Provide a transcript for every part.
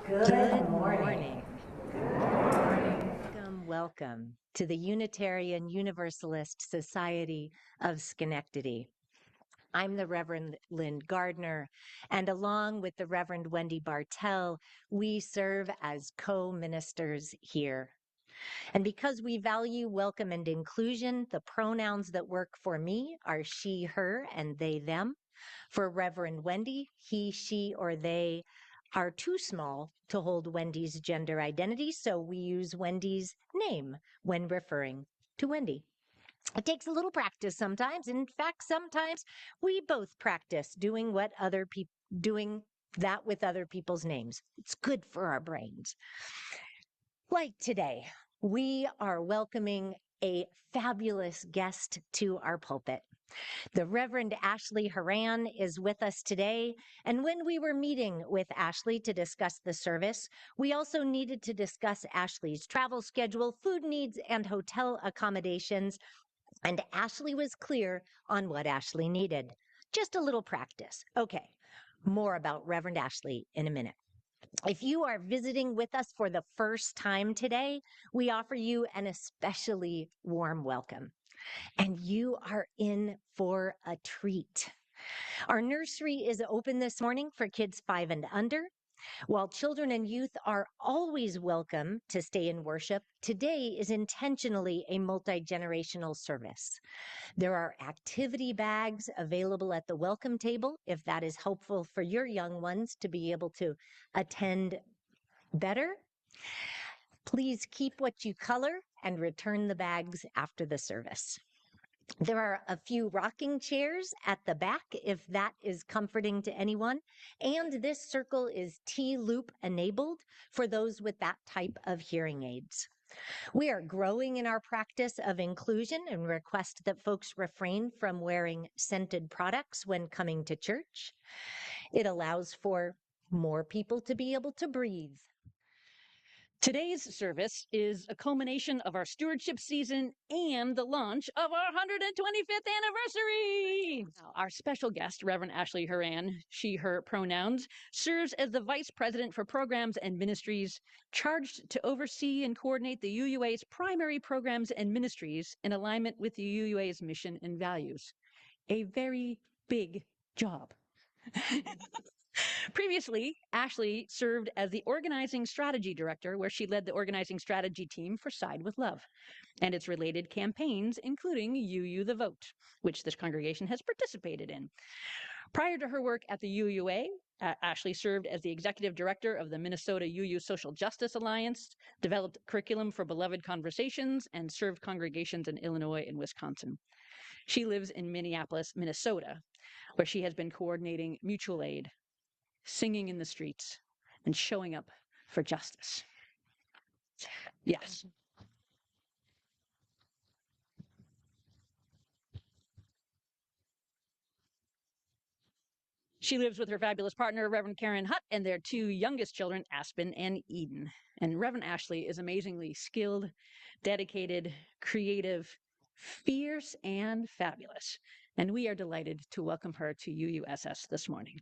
Good morning. Welcome to the Unitarian Universalist Society of Schenectady. I'm the Reverend Lynn Gardner, and along with the Reverend Wendy Bartell, we serve as co-ministers here. And because we value welcome and inclusion, the pronouns that work for me are she, her, and they, them. For Reverend Wendy, he, she, or they are too small to hold Wendy's gender identity, so we use Wendy's name when referring to Wendy. It takes a little practice sometimes. In fact, sometimes we both practice doing that with other people's names. It's good for our brains. Like today, we are welcoming a fabulous guest to our pulpit. The Reverend Ashley Horan is with us today. And when we were meeting with Ashley to discuss the service, we also needed to discuss Ashley's travel schedule, food needs, and hotel accommodations. And Ashley was clear on what Ashley needed. Just a little practice. Okay, more about Reverend Ashley in a minute. If you are visiting with us for the first time today, we offer you an especially warm welcome. And you are in for a treat. Our nursery is open this morning for kids 5 and under. While children and youth are always welcome to stay in worship, today is intentionally a multi-generational service. There are activity bags available at the welcome table if that is helpful for your young ones to be able to attend better. Please keep what you color and return the bags after the service. There are a few rocking chairs at the back if that is comforting to anyone. And this circle is T-loop enabled for those with that type of hearing aids. We are growing in our practice of inclusion and request that folks refrain from wearing scented products when coming to church. It allows for more people to be able to breathe. Today's service is a culmination of our stewardship season and the launch of our 125th anniversary. Our special guest, Reverend Ashley Horan, she, her pronouns, serves as the Vice President for Programs and Ministries, charged to oversee and coordinate the UUA's primary programs and ministries in alignment with the UUA's mission and values. A very big job. Previously, Ashley served as the Organizing Strategy Director, where she led the organizing strategy team for Side with Love and its related campaigns, including UU the Vote, which this congregation has participated in. Prior to her work at the UUA, Ashley served as the Executive Director of the Minnesota UU Social Justice Alliance, developed curriculum for Beloved Conversations, and served congregations in Illinois and Wisconsin. She lives in Minneapolis, Minnesota, where she has been coordinating mutual aid, singing in the streets, and showing up for justice. Yes. She lives with her fabulous partner, Reverend Karen Hutt, and their 2 youngest children, Aspen and Eden. And Reverend Ashley is amazingly skilled, dedicated, creative, fierce, and fabulous. And we are delighted to welcome her to UUSS this morning.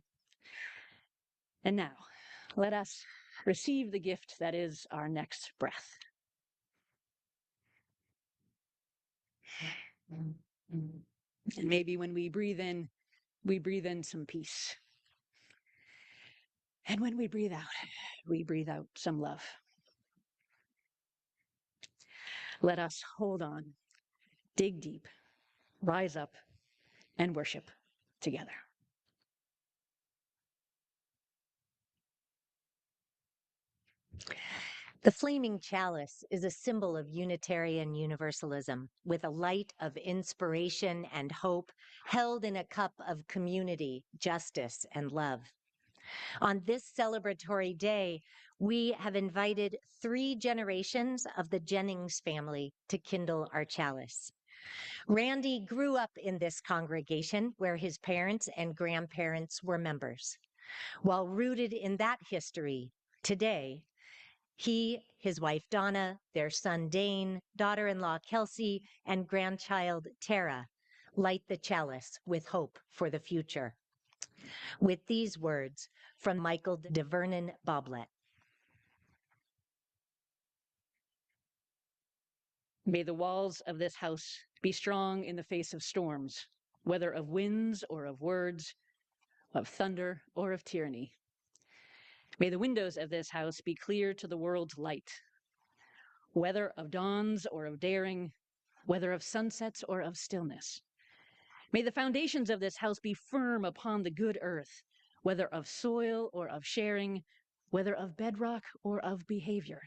And now, let us receive the gift that is our next breath. And maybe when we breathe in some peace. And when we breathe out some love. Let us hold on, dig deep, rise up, and worship together. The flaming chalice is a symbol of Unitarian Universalism, with a light of inspiration and hope held in a cup of community, justice, and love. On this celebratory day, we have invited 3 generations of the Jennings family to kindle our chalice. Randy grew up in this congregation where his parents and grandparents were members. While rooted in that history, today, he, his wife Donna, their son Dane, daughter-in-law Kelsey, and grandchild Tara light the chalice with hope for the future. With these words from Michael de Vernon Boblet. May the walls of this house be strong in the face of storms, whether of winds or of words, of thunder or of tyranny. May the windows of this house be clear to the world's light, whether of dawns or of daring, whether of sunsets or of stillness. May the foundations of this house be firm upon the good earth, whether of soil or of sharing, whether of bedrock or of behavior.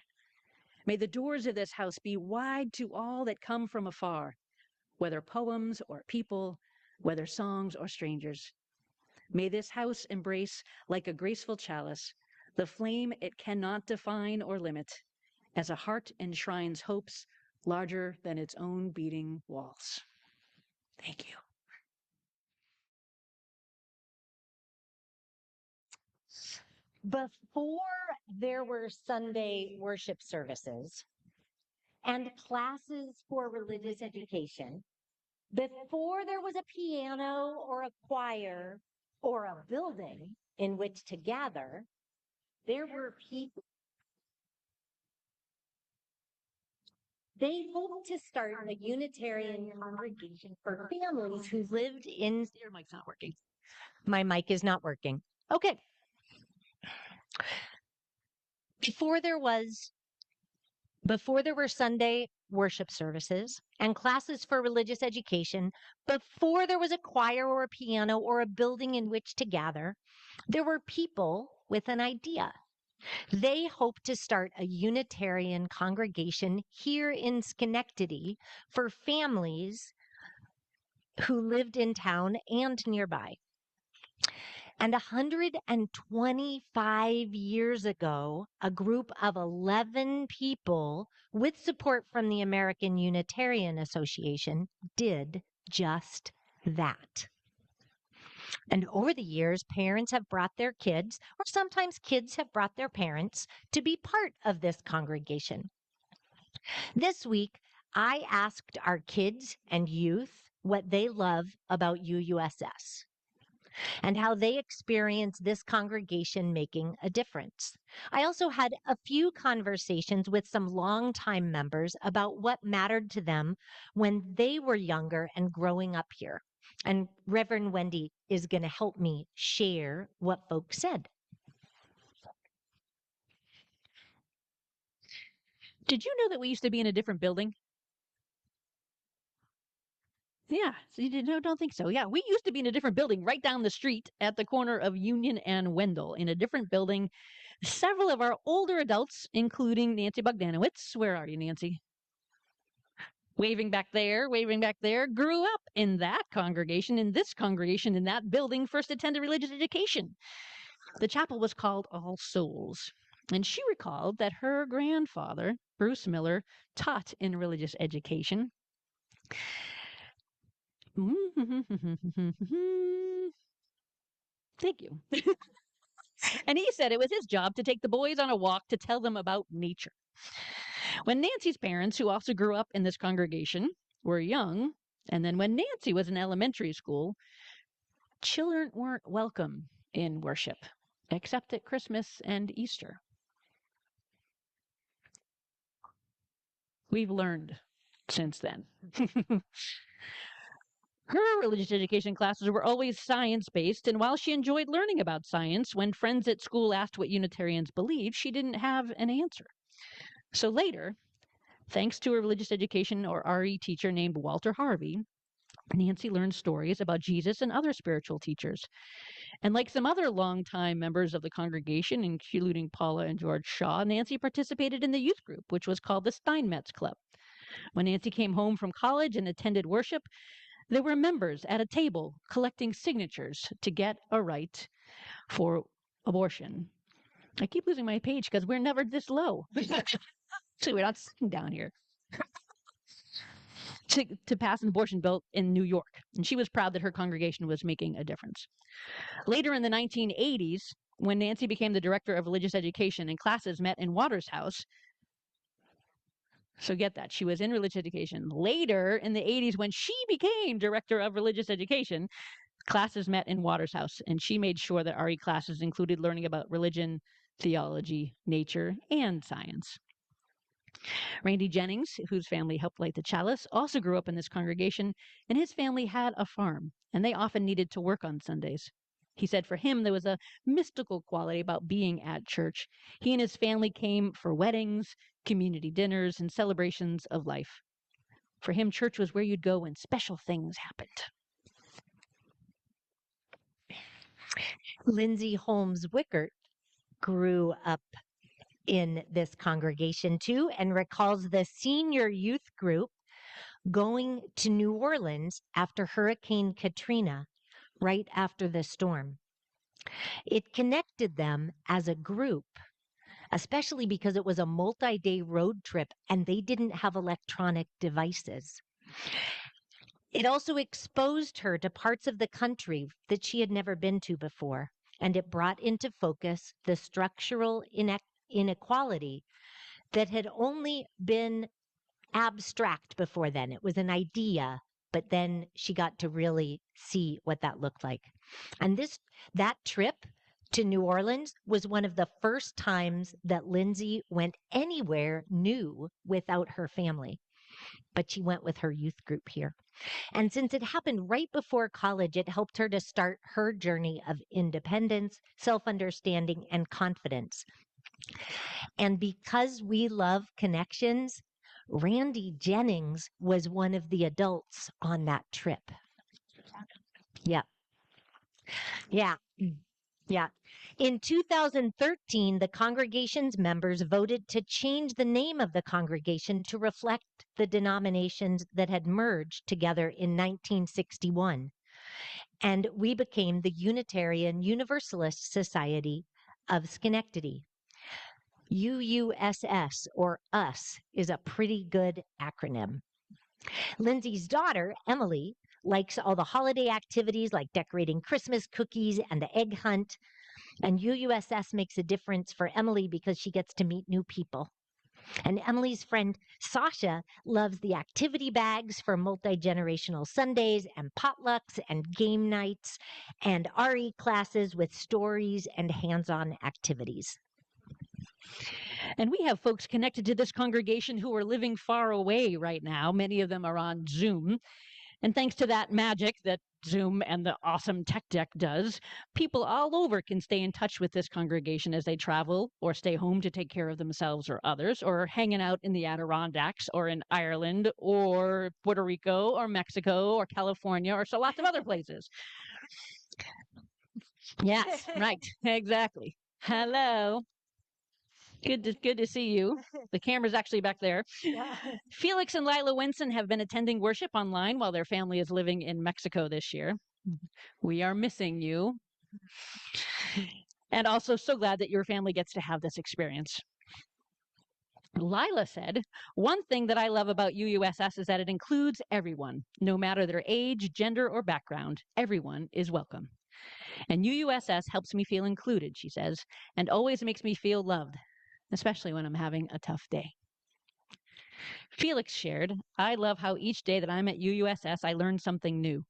May the doors of this house be wide to all that come from afar, whether poems or people, whether songs or strangers. May this house embrace, like a graceful chalice, the flame it cannot define or limit, as a heart enshrines hopes larger than its own beating walls. Thank you. Before there were Sunday worship services and classes for religious education, before there was a piano or a choir or a building in which to gather, there were people. They hoped to start a Unitarian congregation for families who lived in. Your mic's not working. My mic is not working. Okay. Before there were Sunday worship services and classes for religious education, before there was a choir or a piano or a building in which to gather, there were people with an idea. They hoped to start a Unitarian congregation here in Schenectady for families who lived in town and nearby. And 125 years ago, a group of 11 people with support from the American Unitarian Association did just that. And over the years, parents have brought their kids, or sometimes kids have brought their parents, to be part of this congregation. This week, I asked our kids and youth what they love about UUSS and how they experience this congregation making a difference. I also had a few conversations with some longtime members about what mattered to them when they were younger and growing up here. And Reverend Wendy is going to help me share what folks said. Did you know that we used to be in a different building? Yeah, so you didn't, no, don't think so. Yeah, we used to be in a different building right down the street at the corner of Union and Wendell in a different building. Several of our older adults, including Nancy Bogdanowitz, where are you, Nancy? Waving back there, grew up in that congregation, in this congregation, in that building, first attended religious education. The chapel was called All Souls. And she recalled that her grandfather, Bruce Miller, taught in religious education. Thank you. And he said it was his job to take the boys on a walk to tell them about nature. When Nancy's parents, who also grew up in this congregation, were young, and then when Nancy was in elementary school, children weren't welcome in worship, except at Christmas and Easter. We've learned since then. Her religious education classes were always science-based, and while she enjoyed learning about science, when friends at school asked what Unitarians believed, she didn't have an answer. So later, thanks to a religious education or RE teacher named Walter Harvey, Nancy learned stories about Jesus and other spiritual teachers. And like some other longtime members of the congregation, including Paula and George Shaw, Nancy participated in the youth group, which was called the Steinmetz Club. When Nancy came home from college and attended worship, there were members at a table collecting signatures to get a right for abortion. I keep losing my page because we're never this low. So we're not sitting down here. To pass an abortion bill in New York. And she was proud that her congregation was making a difference. Later in the 1980s, when Nancy became the director of religious education and classes met in Waters House, so get that, she was in religious education. Later in the 80s, when she became director of religious education, classes met in Waters House, and she made sure that RE classes included learning about religion, theology, nature, and science. Randy Jennings, whose family helped light the chalice, also grew up in this congregation, and his family had a farm, and they often needed to work on Sundays. He said for him, there was a mystical quality about being at church. He and his family came for weddings, community dinners, and celebrations of life. For him, church was where you'd go when special things happened. Lindsay Holmes Wickert grew up in this congregation too and recalls the senior youth group going to New Orleans after Hurricane Katrina, right after the storm. It connected them as a group, especially because it was a multi-day road trip and they didn't have electronic devices. It also exposed her to parts of the country that she had never been to before, and it brought into focus the structural inequality that had only been abstract before then. It was an idea, but then she got to really see what that looked like. And that trip to New Orleans was one of the first times that Lindsay went anywhere new without her family. But she went with her youth group here. And since it happened right before college, it helped her to start her journey of independence, self-understanding, and confidence. And because we love connections, Randy Jennings was one of the adults on that trip. Yeah. Yeah. Yeah. In 2013, the congregation's members voted to change the name of the congregation to reflect the denominations that had merged together in 1961. And we became the Unitarian Universalist Society of Schenectady. UUSS, or US, is a pretty good acronym. Lindsay's daughter, Emily, likes all the holiday activities like decorating Christmas cookies and the egg hunt. And UUSS makes a difference for Emily because she gets to meet new people. And Emily's friend Sasha loves the activity bags for multi-generational Sundays and potlucks and game nights and RE classes with stories and hands-on activities. And we have folks connected to this congregation who are living far away right now. Many of them are on Zoom. And thanks to that magic that Zoom and the awesome tech deck does, people all over can stay in touch with this congregation as they travel or stay home to take care of themselves or others, or hanging out in the Adirondacks or in Ireland or Puerto Rico or Mexico or California or so lots of other places. Yes, right, exactly. Hello. Good to see you. The camera's actually back there. Yeah. Felix and Lila Winson have been attending worship online while their family is living in Mexico this year. We are missing you. And also so glad that your family gets to have this experience. Lila said, one thing that I love about UUSS is that it includes everyone, no matter their age, gender, or background. Everyone is welcome. And UUSS helps me feel included, she says, and always makes me feel loved, especially when I'm having a tough day. Felix shared, I love how each day that I'm at UUSS, I learn something new.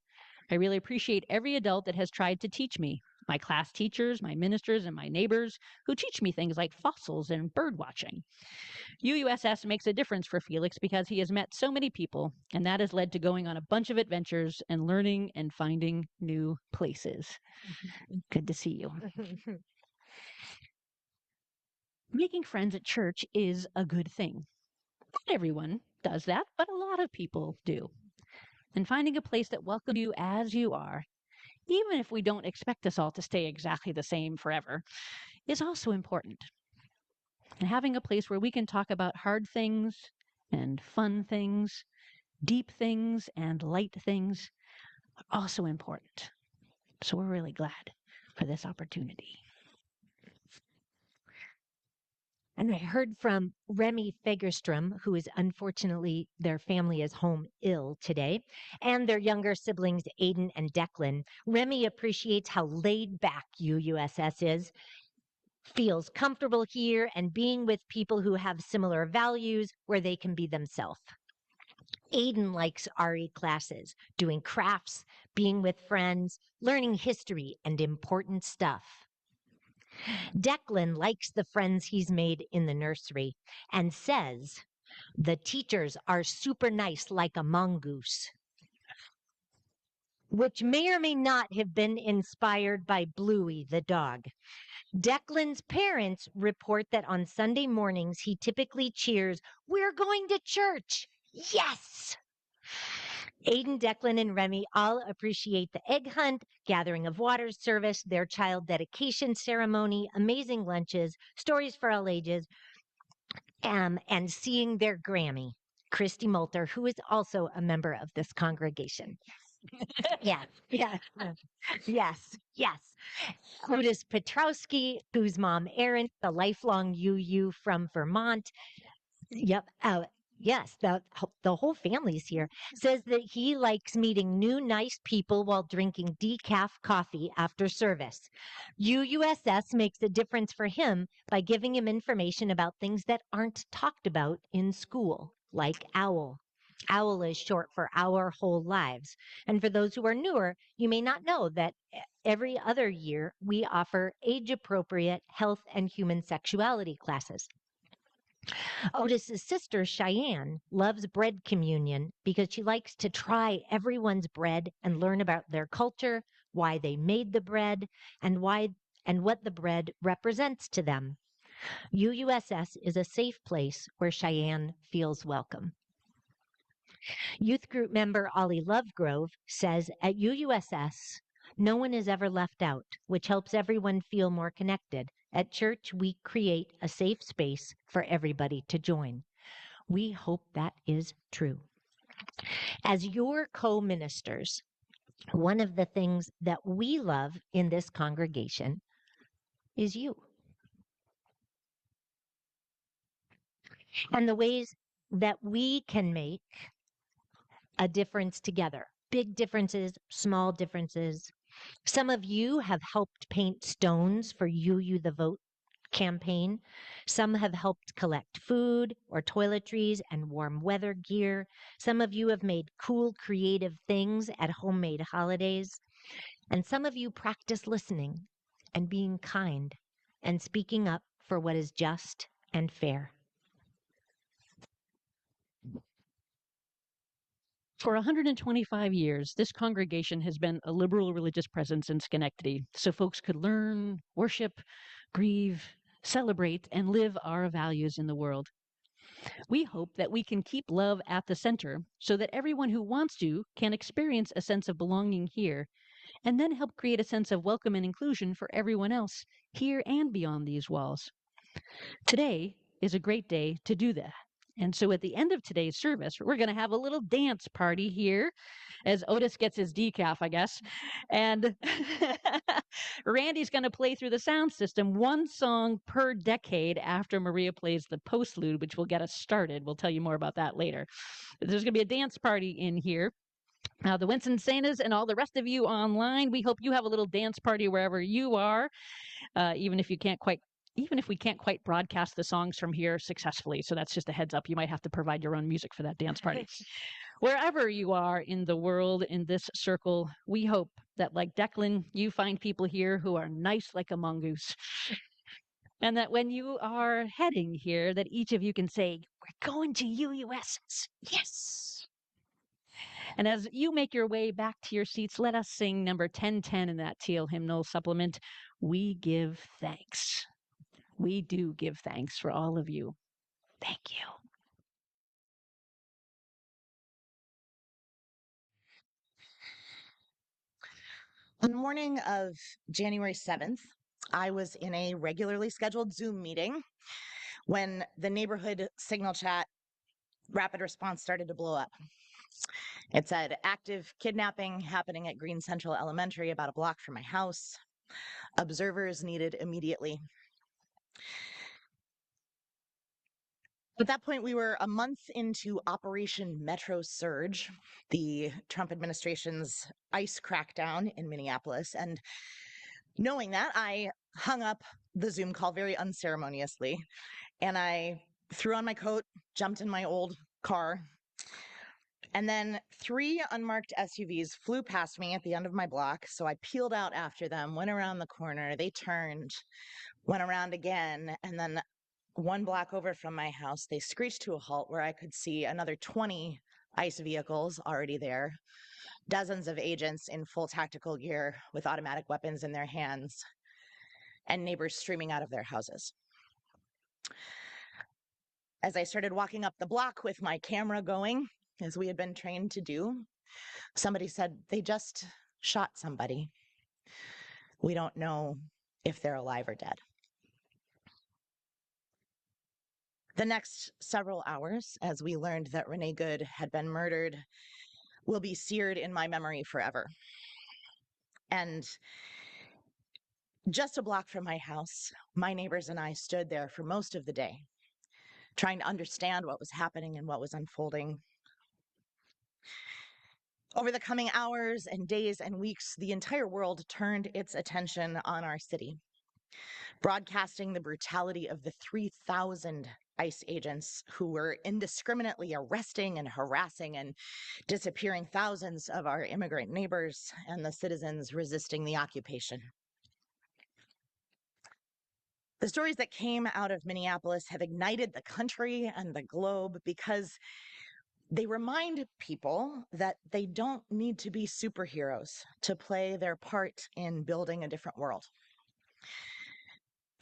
I really appreciate every adult that has tried to teach me, my class teachers, my ministers, and my neighbors who teach me things like fossils and bird watching. UUSS makes a difference for Felix because he has met so many people, and that has led to going on a bunch of adventures and learning and finding new places. Good to see you. Making friends at church is a good thing. Not everyone does that, but a lot of people do. And finding a place that welcomes you as you are, even if we don't expect us all to stay exactly the same forever, is also important. And having a place where we can talk about hard things and fun things, deep things and light things are also important. So we're really glad for this opportunity. And I heard from Remy Fagerstrom, who is unfortunately, their family is home ill today, and their younger siblings, Aiden and Declan. Remy appreciates how laid back UUSS is, feels comfortable here, and being with people who have similar values where they can be themselves. Aiden likes RE classes, doing crafts, being with friends, learning history and important stuff. Declan likes the friends he's made in the nursery and says, The teachers are super nice like a mongoose, which may or may not have been inspired by Bluey the dog. Declan's parents report that on Sunday mornings he typically cheers, "We're going to church! Yes!" Aiden, Declan, and Remy all appreciate the egg hunt, gathering of water service, their child dedication ceremony, amazing lunches, stories for all ages, and seeing their Grammy, Christy Moulter, who is also a member of this congregation. Yes, yes, yes, yes. Otis Petrowski, whose mom, Erin, the lifelong UU from Vermont. Yep. Yes, the whole family's here. Says that he likes meeting new, nice people while drinking decaf coffee after service. UUSS makes a difference for him by giving him information about things that aren't talked about in school, like OWL. OWL is short for Our Whole Lives. And for those who are newer, you may not know that every other year we offer age appropriate health and human sexuality classes. Otis's sister, Cheyenne, loves bread communion because she likes to try everyone's bread and learn about their culture, why they made the bread, and what the bread represents to them. UUSS is a safe place where Cheyenne feels welcome. Youth group member Ollie Lovegrove says at UUSS, no one is ever left out, which helps everyone feel more connected. At church, we create a safe space for everybody to join. We hope that is true. As your co-ministers, one of the things that we love in this congregation is you. And the ways that we can make a difference together. Big differences, small differences. Some of you have helped paint stones for UU the Vote campaign. Some have helped collect food or toiletries and warm weather gear. Some of you have made cool, creative things at homemade holidays. And some of you practice listening and being kind and speaking up for what is just and fair. For 125 years, this congregation has been a liberal religious presence in Schenectady, so folks could learn, worship, grieve, celebrate, and live our values in the world. We hope that we can keep love at the center so that everyone who wants to can experience a sense of belonging here, and then help create a sense of welcome and inclusion for everyone else here and beyond these walls. Today is a great day to do that. And so at the end of today's service, we're going to have a little dance party here as Otis gets his decaf, I guess. And Randy's going to play through the sound system one song per decade after Maria plays the postlude, which will get us started. We'll tell you more about that later. There's going to be a dance party in here. Now, the Winston Sanas and all the rest of you online, we hope you have a little dance party wherever you are, even if we can't quite broadcast the songs from here successfully. So that's just a heads up. You might have to provide your own music for that dance party. Wherever you are in the world, in this circle, we hope that, like Declan, you find people here who are nice like a mongoose. And that when you are heading here, that each of you can say, "We're going to UUSS. Yes." And as you make your way back to your seats, let us sing number 1010 in that teal hymnal supplement. We give thanks. We do give thanks for all of you. Thank you. On the morning of January 7th, I was in a regularly scheduled Zoom meeting when the neighborhood signal chat rapid response started to blow up. It said active kidnapping happening at Green Central Elementary about a block from my house. Observers needed immediately. At that point, we were a month into Operation Metro Surge, the Trump administration's ICE crackdown in Minneapolis. And knowing that, I hung up the Zoom call very unceremoniously, and I threw on my coat, jumped in my old car, and then 3 unmarked SUVs flew past me at the end of my block. So I peeled out after them, went around the corner, they turned, went around again, and then one block over from my house, they screeched to a halt where I could see another 20 ICE vehicles already there, dozens of agents in full tactical gear with automatic weapons in their hands, and neighbors streaming out of their houses. As I started walking up the block with my camera going, as we had been trained to do, somebody said, "They just shot somebody. We don't know if they're alive or dead." The next several hours, as we learned that Renee Good had been murdered, will be seared in my memory forever. And just a block from my house, my neighbors and I stood there for most of the day, trying to understand what was happening and what was unfolding. Over the coming hours and days and weeks, the entire world turned its attention on our city, broadcasting the brutality of the 3,000 ICE agents who were indiscriminately arresting and harassing and disappearing thousands of our immigrant neighbors and the citizens resisting the occupation. The stories that came out of Minneapolis have ignited the country and the globe because they remind people that they don't need to be superheroes to play their part in building a different world.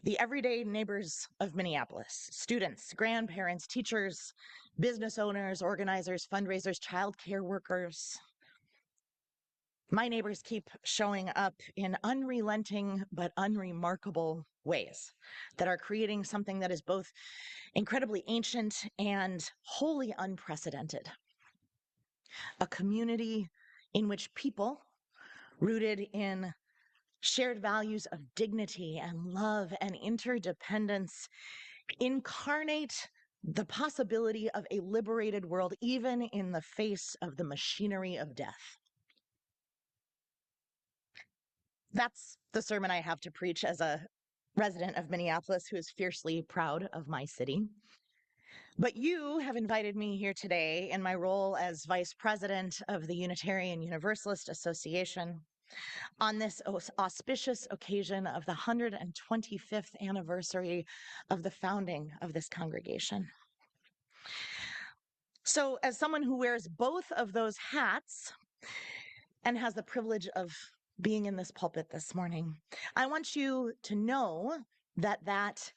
The everyday neighbors of Minneapolis, students, grandparents, teachers, business owners, organizers, fundraisers, childcare workers, my neighbors keep showing up in unrelenting but unremarkable ways that are creating something that is both incredibly ancient and wholly unprecedented. A community in which people, rooted in shared values of dignity and love and interdependence, incarnate the possibility of a liberated world, even in the face of the machinery of death. That's the sermon I have to preach as a resident of Minneapolis who is fiercely proud of my city. But you have invited me here today in my role as vice president of the Unitarian Universalist Association on this auspicious occasion of the 125th anniversary of the founding of this congregation. So, as someone who wears both of those hats and has the privilege of being in this pulpit this morning, I want you to know that that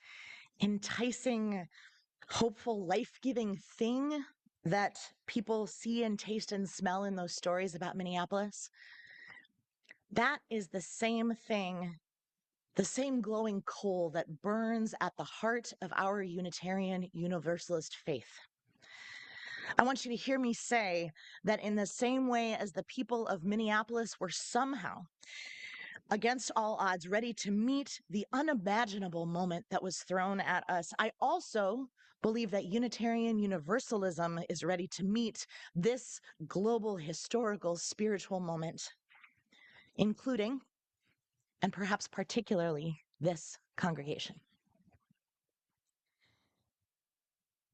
enticing, hopeful, life-giving thing that people see and taste and smell in those stories about Minneapolis, that is the same thing, the same glowing coal that burns at the heart of our Unitarian Universalist faith. I want you to hear me say that in the same way as the people of Minneapolis were somehow, against all odds, ready to meet the unimaginable moment that was thrown at us, I also believe that Unitarian Universalism is ready to meet this global, historical, spiritual moment, including, and perhaps particularly, this congregation.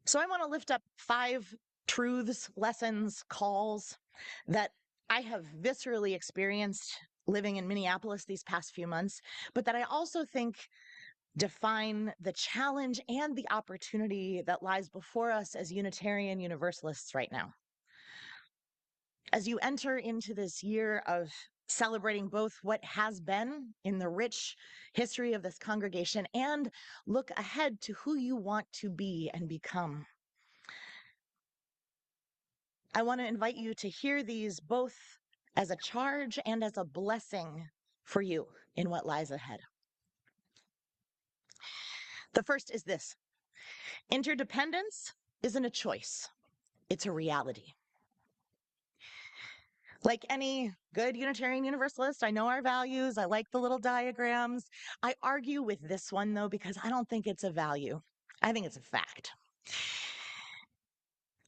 So I want to lift up 5 truths, lessons, calls that I have viscerally experienced living in Minneapolis these past few months, but that I also think define the challenge and the opportunity that lies before us as Unitarian Universalists right now. As you enter into this year of celebrating both what has been in the rich history of this congregation and look ahead to who you want to be and become, I want to invite you to hear these both as a charge and as a blessing for you in what lies ahead. The first is this: interdependence isn't a choice, it's a reality. Like any good Unitarian Universalist, I know our values, I like the little diagrams. I argue with this one, though, because I don't think it's a value. I think it's a fact.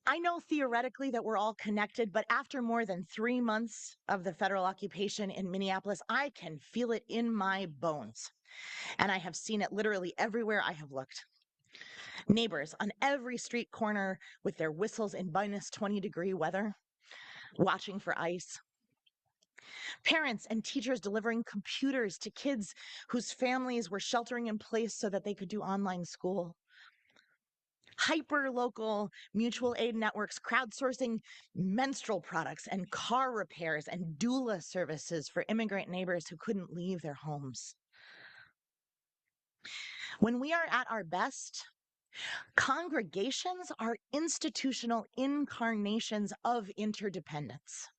I know theoretically that we're all connected, but after more than 3 months of the federal occupation in Minneapolis, I can feel it in my bones. And I have seen it literally everywhere I have looked. Neighbors on every street corner with their whistles in minus 20-degree weather, watching for ice. Parents and teachers delivering computers to kids whose families were sheltering in place so that they could do online school. hyper-local mutual aid networks crowdsourcing menstrual products and car repairs and doula services for immigrant neighbors who couldn't leave their homes. When we are at our best, congregations are institutional incarnations of interdependence.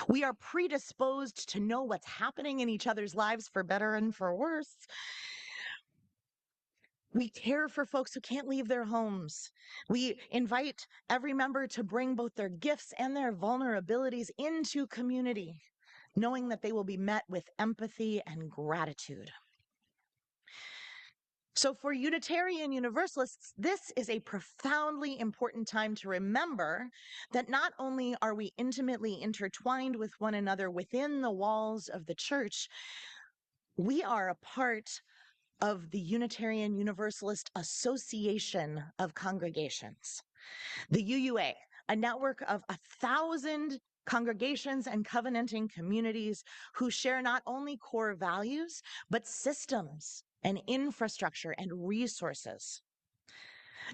We are predisposed to know what's happening in each other's lives for better and for worse. We care for folks who can't leave their homes. We invite every member to bring both their gifts and their vulnerabilities into community, knowing that they will be met with empathy and gratitude. So for Unitarian Universalists, this is a profoundly important time to remember that not only are we intimately intertwined with one another within the walls of the church, we are a part of the Unitarian Universalist Association of Congregations, the UUA, a network of 1,000 congregations and covenanting communities who share not only core values, but systems and infrastructure and resources.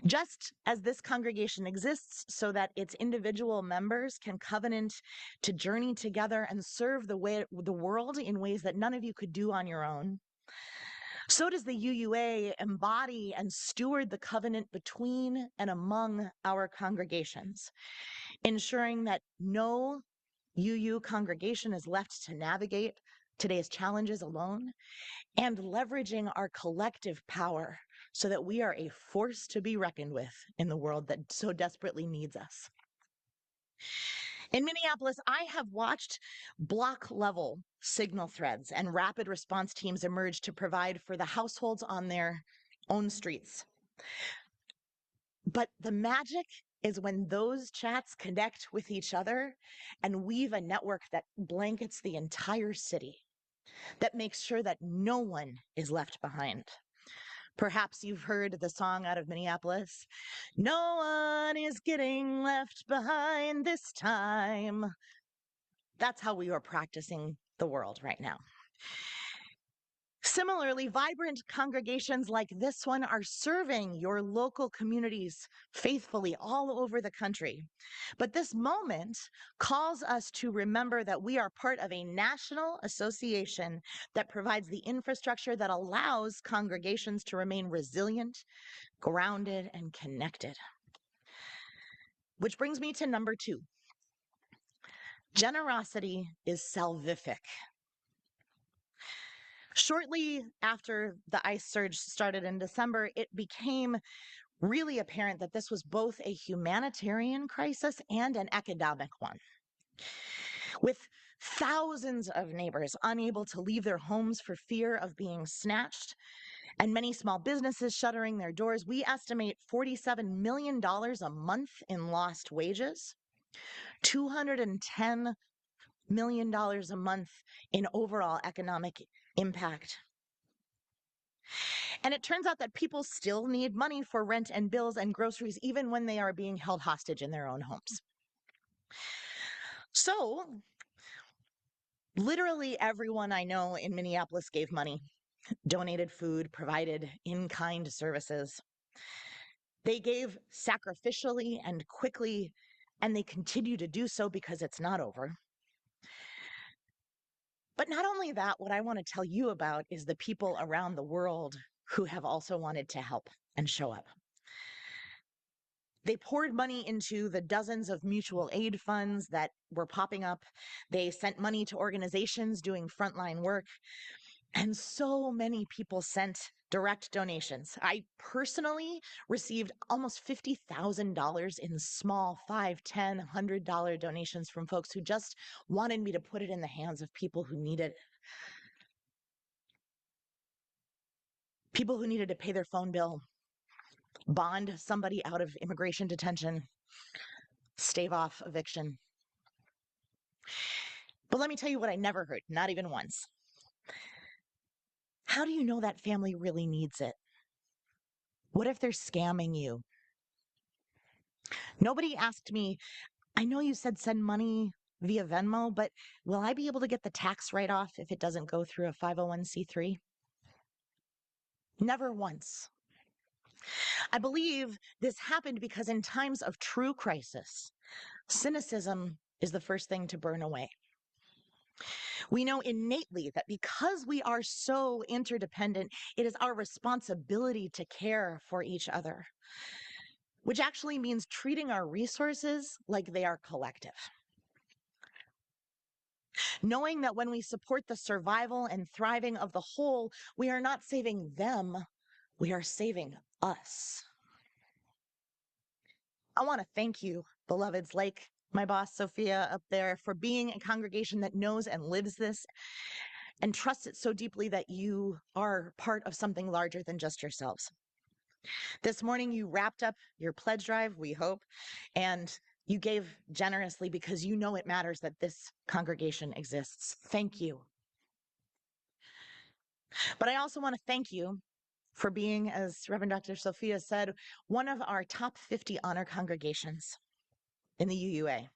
Just as this congregation exists so that its individual members can covenant to journey together and serve the world in ways that none of you could do on your own, so does the UUA embody and steward the covenant between and among our congregations, ensuring that no UU congregation is left to navigate today's challenges alone, and leveraging our collective power so that we are a force to be reckoned with in the world that so desperately needs us. In Minneapolis, I have watched block-level signal threads and rapid response teams emerge to provide for the households on their own streets. But the magic is when those chats connect with each other and weave a network that blankets the entire city, that makes sure that no one is left behind. Perhaps you've heard the song out of Minneapolis, "No one is getting left behind this time." That's how we are practicing the world right now. Similarly, vibrant congregations like this one are serving your local communities faithfully all over the country. But this moment calls us to remember that we are part of a national association that provides the infrastructure that allows congregations to remain resilient, grounded, and connected. Which brings me to number 2. Generosity is salvific. Shortly after the ICE surge started in December, it became really apparent that this was both a humanitarian crisis and an economic one. With thousands of neighbors unable to leave their homes for fear of being snatched, and many small businesses shuttering their doors, we estimate $47 million a month in lost wages, $210 million a month in overall economic impact. And it turns out that people still need money for rent and bills and groceries, even when they are being held hostage in their own homes. So, literally everyone I know in Minneapolis gave money, donated food, provided in-kind services. They gave sacrificially and quickly, and they continue to do so because it's not over. But not only that, what I want to tell you about is the people around the world who have also wanted to help and show up. They poured money into the dozens of mutual aid funds that were popping up. They sent money to organizations doing frontline work. And so many people sent direct donations. I personally received almost $50,000 in small $5, $10, $100 donations from folks who just wanted me to put it in the hands of people who needed it. People who needed to pay their phone bill, bond somebody out of immigration detention, stave off eviction. But let me tell you what I never heard, not even once. How do you know that family really needs it? What if they're scamming you? Nobody asked me, I know you said send money via Venmo, but will I be able to get the tax write-off if it doesn't go through a 501c3? Never once. I believe this happened because in times of true crisis, cynicism is the first thing to burn away. We know innately that because we are so interdependent, it is our responsibility to care for each other, which actually means treating our resources like they are collective. Knowing that when we support the survival and thriving of the whole, we are not saving them, we are saving us. I want to thank you, beloveds, like my boss, Sophia, up there, for being a congregation that knows and lives this and trusts it so deeply that you are part of something larger than just yourselves. This morning, you wrapped up your pledge drive, we hope, and you gave generously because you know it matters that this congregation exists. Thank you. But I also want to thank you for being, as Reverend Dr. Sophia said, one of our top 50 honor congregations in the UUA.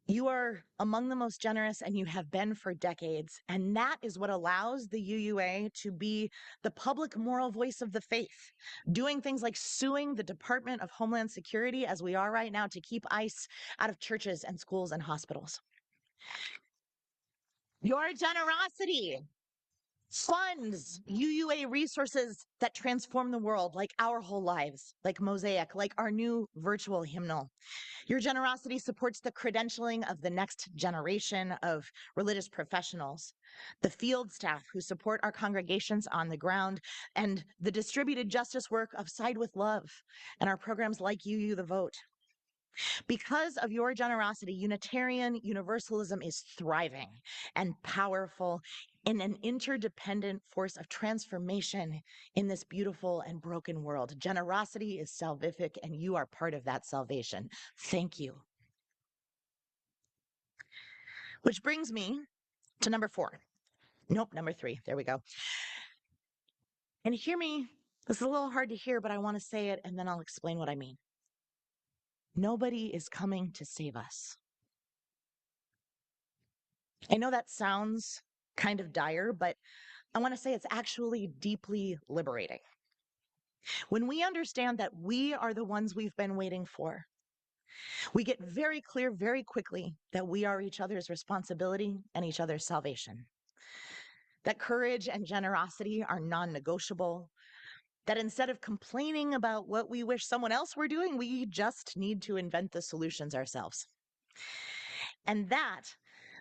You are among the most generous, and you have been for decades. And that is what allows the UUA to be the public moral voice of the faith, doing things like suing the Department of Homeland Security, as we are right now, to keep ICE out of churches and schools and hospitals. Your generosity funds UUA resources that transform the world, like Our Whole Lives, like Mosaic, like our new virtual hymnal. Your generosity supports the credentialing of the next generation of religious professionals, the field staff who support our congregations on the ground, and the distributed justice work of Side with Love and our programs like UU the Vote. Because of your generosity, Unitarian Universalism is thriving and powerful in an interdependent force of transformation in this beautiful and broken world. Generosity is salvific, and you are part of that salvation. Thank you. Which brings me to number 4. Nope, number 3. There we go. And hear me, this is a little hard to hear, but I want to say it and then I'll explain what I mean. Nobody is coming to save us. I know that sounds kind of dire, but I want to say it's actually deeply liberating. When we understand that we are the ones we've been waiting for, we get very clear very quickly that we are each other's responsibility and each other's salvation. That courage and generosity are non-negotiable. That instead of complaining about what we wish someone else were doing, we just need to invent the solutions ourselves. And that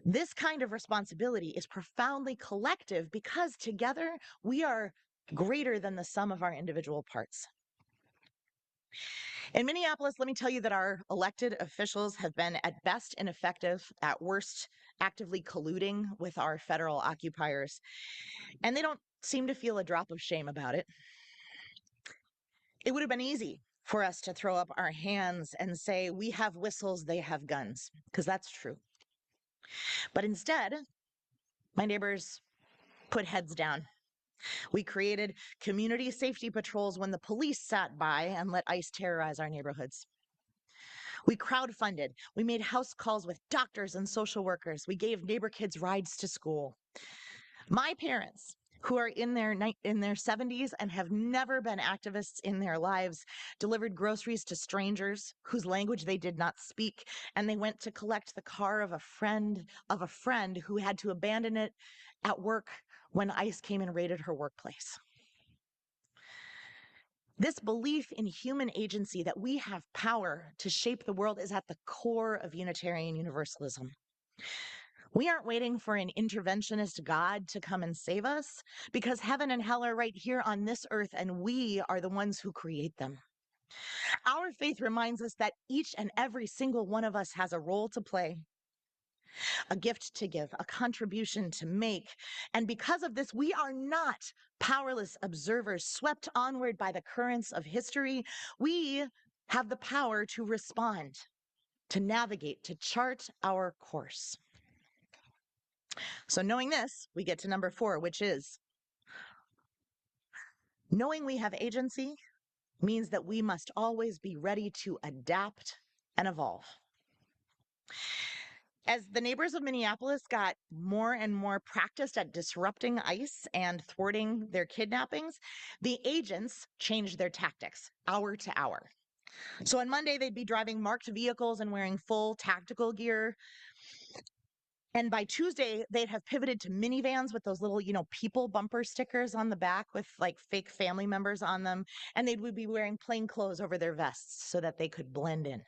this kind of responsibility is profoundly collective because together we are greater than the sum of our individual parts. In Minneapolis, let me tell you that our elected officials have been at best ineffective, at worst actively colluding with our federal occupiers, and they don't seem to feel a drop of shame about it. It would have been easy for us to throw up our hands and say, we have whistles, they have guns, because that's true. But instead, my neighbors put heads down. We created community safety patrols when the police sat by and let ICE terrorize our neighborhoods. We crowdfunded. We made house calls with doctors and social workers. We gave neighbor kids rides to school. My parents, who are in their 70s and have never been activists in their lives, delivered groceries to strangers whose language they did not speak, and they went to collect the car of a friend who had to abandon it at work when ICE came and raided her workplace. This belief in human agency, that we have power to shape the world, is at the core of Unitarian Universalism. We aren't waiting for an interventionist God to come and save us, because heaven and hell are right here on this earth, and we are the ones who create them. Our faith reminds us that each and every single one of us has a role to play, a gift to give, a contribution to make. And because of this, we are not powerless observers swept onward by the currents of history. We have the power to respond, to navigate, to chart our course. So knowing this, we get to number 4, which is knowing we have agency means that we must always be ready to adapt and evolve. As the neighbors of Minneapolis got more and more practiced at disrupting ICE and thwarting their kidnappings, the agents changed their tactics hour to hour. So on Monday, they'd be driving marked vehicles and wearing full tactical gear. And by Tuesday, they'd have pivoted to minivans with those little, people bumper stickers on the back with like fake family members on them. And they would be wearing plain clothes over their vests so that they could blend in.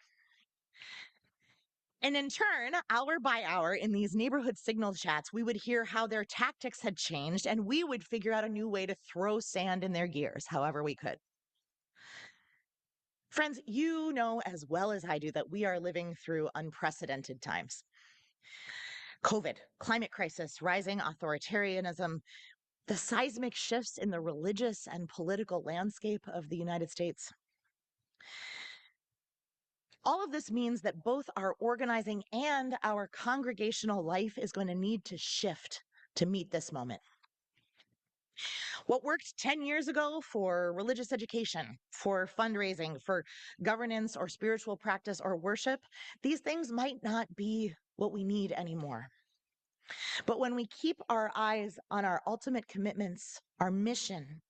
And in turn, hour by hour in these neighborhood signal chats, we would hear how their tactics had changed, and we would figure out a new way to throw sand in their gears however we could. Friends, you know as well as I do that we are living through unprecedented times. COVID, climate crisis, rising authoritarianism, the seismic shifts in the religious and political landscape of the United States. All of this means that both our organizing and our congregational life is going to need to shift to meet this moment. What worked 10 years ago for religious education, for fundraising, for governance or spiritual practice or worship, these things might not be what we need anymore. But when we keep our eyes on our ultimate commitments, our mission,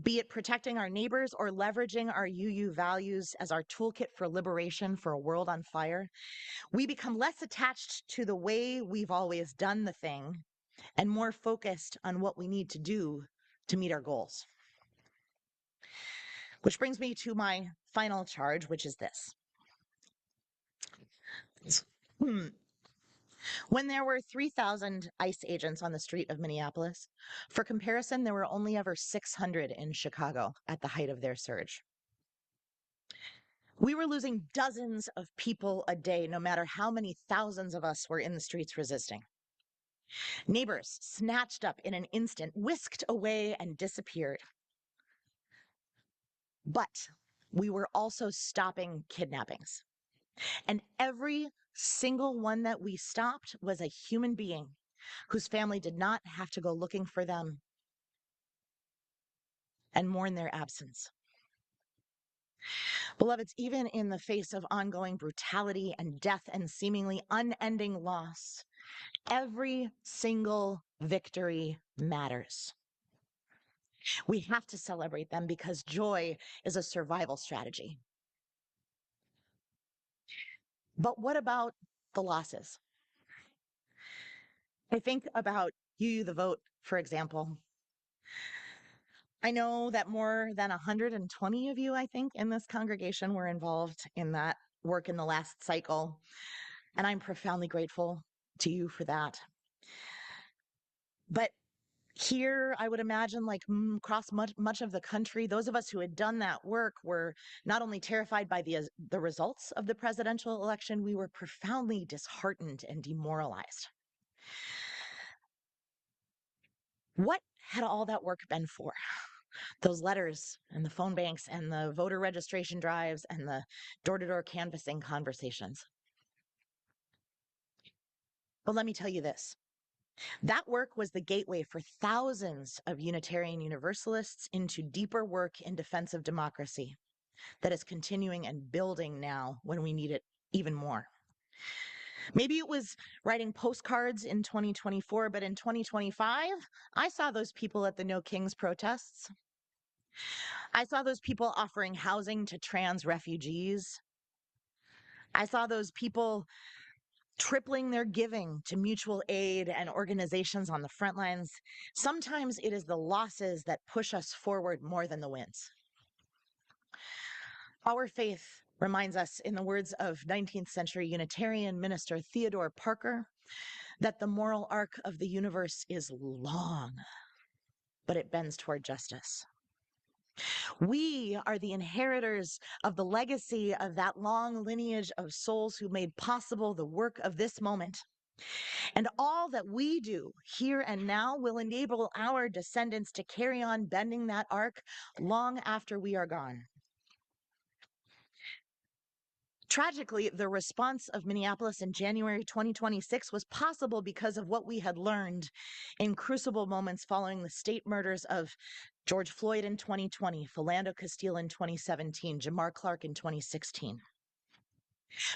be it protecting our neighbors or leveraging our UU values as our toolkit for liberation for a world on fire, we become less attached to the way we've always done the thing and more focused on what we need to do to meet our goals. Which brings me to my final charge, which is this. When there were 3,000 ICE agents on the street of Minneapolis, for comparison, there were only ever 600 in Chicago at the height of their surge. We were losing dozens of people a day, no matter how many thousands of us were in the streets resisting. Neighbors snatched up in an instant, whisked away, and disappeared. But we were also stopping kidnappings. And every single one that we stopped was a human being whose family did not have to go looking for them and mourn their absence. Beloveds, even in the face of ongoing brutality and death and seemingly unending loss, every single victory matters. We have to celebrate them because joy is a survival strategy. But what about the losses? I think about UU the Vote, for example. I know that more than 120 of you, I think, in this congregation were involved in that work in the last cycle. And I'm profoundly grateful to you for that. But here, I would imagine, like across much of the country, those of us who had done that work were not only terrified by the results of the presidential election, we were profoundly disheartened and demoralized. What had all that work been for? Those letters and the phone banks and the voter registration drives and the door-to-door canvassing conversations. But let me tell you this. That work was the gateway for thousands of Unitarian Universalists into deeper work in defense of democracy that is continuing and building now when we need it even more. Maybe it was writing postcards in 2024, but in 2025, I saw those people at the No Kings protests. I saw those people offering housing to trans refugees. I saw those people tripling their giving to mutual aid and organizations on the front lines. Sometimes it is the losses that push us forward more than the wins. Our faith reminds us, in the words of 19th century Unitarian minister Theodore Parker, that the moral arc of the universe is long, but it bends toward justice. We are the inheritors of the legacy of that long lineage of souls who made possible the work of this moment. And all that we do here and now will enable our descendants to carry on bending that arc long after we are gone. Tragically, the response of Minneapolis in January 2026 was possible because of what we had learned in crucible moments following the state murders of George Floyd in 2020, Philando Castile in 2017, Jamar Clark in 2016.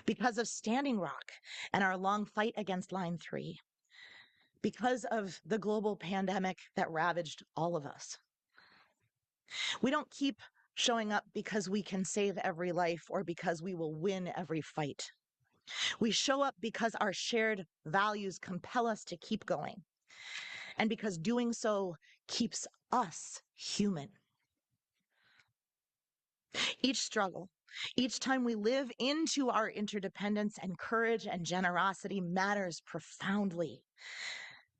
because of Standing Rock and our long fight against Line 3, because of the global pandemic that ravaged all of us. We don't keep showing up because we can save every life or because we will win every fight. We show up because our shared values compel us to keep going, and because doing so keeps us human. Each struggle, each time we live into our interdependence and courage and generosity matters profoundly.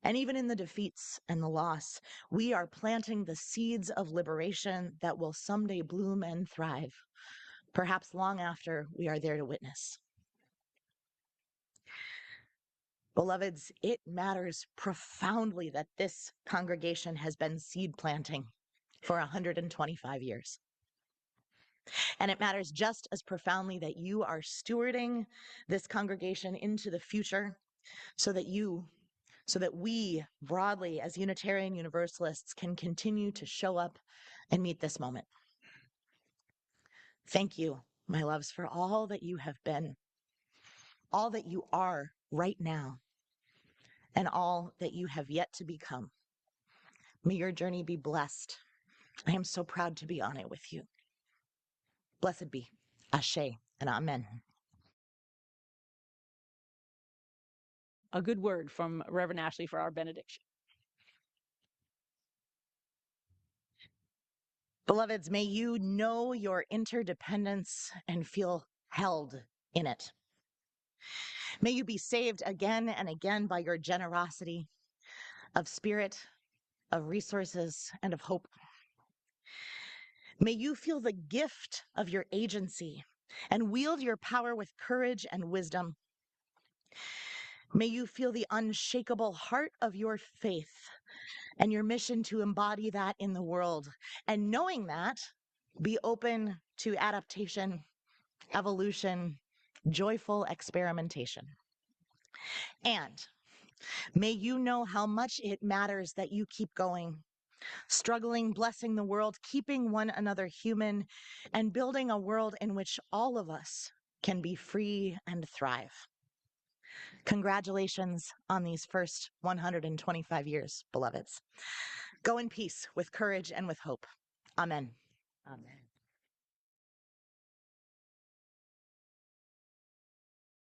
And even in the defeats and the loss, we are planting the seeds of liberation that will someday bloom and thrive, perhaps long after we are there to witness. Beloveds, it matters profoundly that this congregation has been seed planting for 125 years. And it matters just as profoundly that you are stewarding this congregation into the future so that we broadly as Unitarian Universalists can continue to show up and meet this moment. Thank you, my loves, for all that you have been, all that you are right now, and all that you have yet to become. May your journey be blessed. I am so proud to be on it with you. Blessed be. Ashe and Amen. A good word from Reverend Ashley for our benediction. Beloveds, may you know your interdependence and feel held in it. May you be saved again and again by your generosity of spirit, of resources, and of hope. May you feel the gift of your agency and wield your power with courage and wisdom. May you feel the unshakable heart of your faith and your mission to embody that in the world. And knowing that, be open to adaptation, evolution, joyful experimentation. And may you know how much it matters that you keep going, struggling, blessing the world, keeping one another human, and building a world in which all of us can be free and thrive. Congratulations on these first 125 years, beloveds. Go in peace with courage and with hope. Amen. Amen.